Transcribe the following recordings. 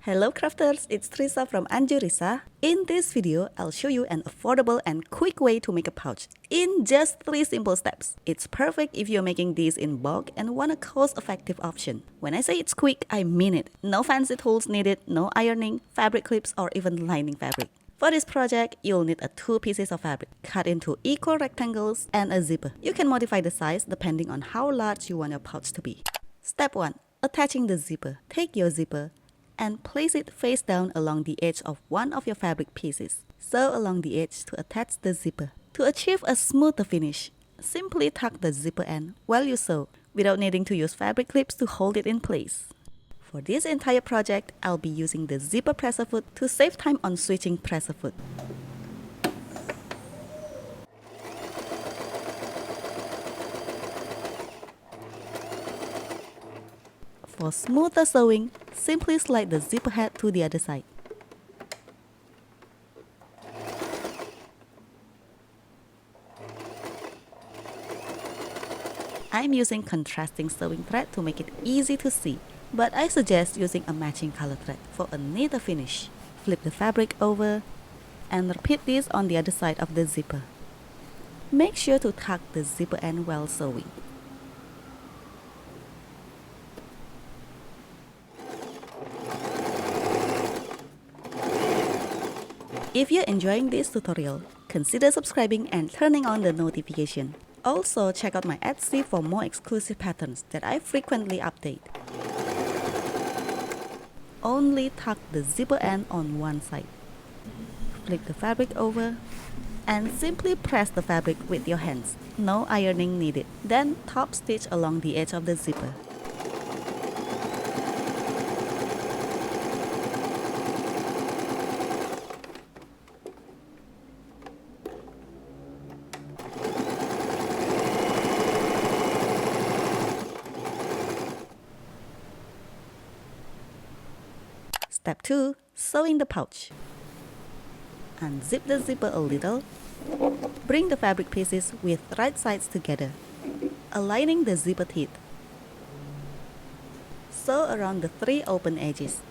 Hello crafters, it's Trisa from Anjurisa. In this video, I'll show you an affordable and quick way to make a pouch in just 3 simple steps. It's perfect if you're making these in bulk and want a cost-effective option. When I say it's quick, I mean it. No fancy tools needed, no ironing, fabric clips, or even lining fabric. For this project, you'll need 2 pieces of fabric cut into equal rectangles and a zipper. You can modify the size depending on how large you want your pouch to be. Step 1. Attaching the zipper. Take your zipper and place it face down along the edge of one of your fabric pieces. Sew along the edge to attach the zipper. To achieve a smoother finish, simply tuck the zipper end while you sew without needing to use fabric clips to hold it in place. For this entire project, I'll be using the zipper presser foot to save time on switching presser foot. For smoother sewing, simply slide the zipper head to the other side. I'm using contrasting sewing thread to make it easy to see, but I suggest using a matching color thread for a neater finish. Flip the fabric over and repeat this on the other side of the zipper. Make sure to tuck the zipper end while sewing. If you're enjoying this tutorial, consider subscribing and turning on the notification. Also, check out my Etsy for more exclusive patterns that I frequently update. Only tuck the zipper end on one side. Flip the fabric over and simply press the fabric with your hands. No ironing needed. Then top stitch along the edge of the zipper. Step 2. Sewing the pouch. Unzip the zipper a little. Bring the fabric pieces with right sides together, aligning the zipper teeth. Sew around the 3 open edges.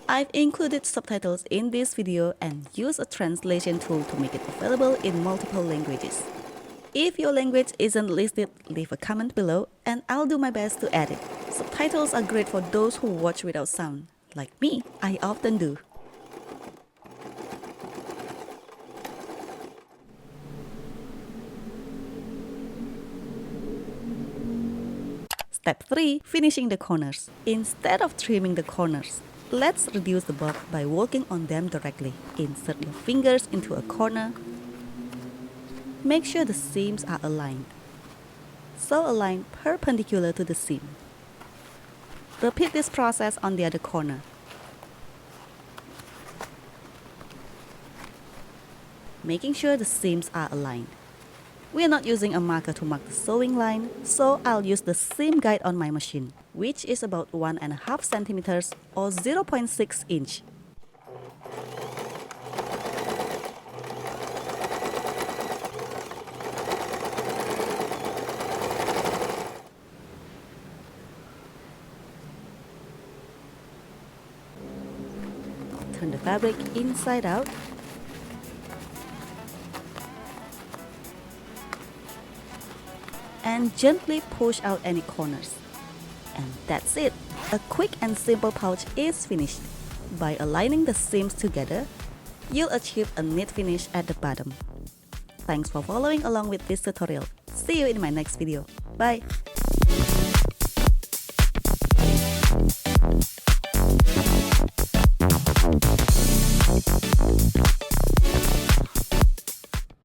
I've included subtitles in this video and use a translation tool to make it available in multiple languages. If your language isn't listed, leave a comment below and I'll do my best to add it. Subtitles are great for those who watch without sound. Like me, I often do. Step 3. Finishing the corners. Instead of trimming the corners, let's reduce the bulk by working on them directly. Insert your fingers into a corner. Make sure the seams are aligned. Sew a line perpendicular to the seam. Repeat this process on the other corner. Making sure the seams are aligned. We are not using a marker to mark the sewing line, so I'll use the seam guide on my machine, which is about 1.5 centimeters or 0.6 inch. Turn the fabric inside out. And gently push out any corners. And that's it! A quick and simple pouch is finished. By aligning the seams together, you'll achieve a neat finish at the bottom. Thanks for following along with this tutorial. See you in my next video. Bye!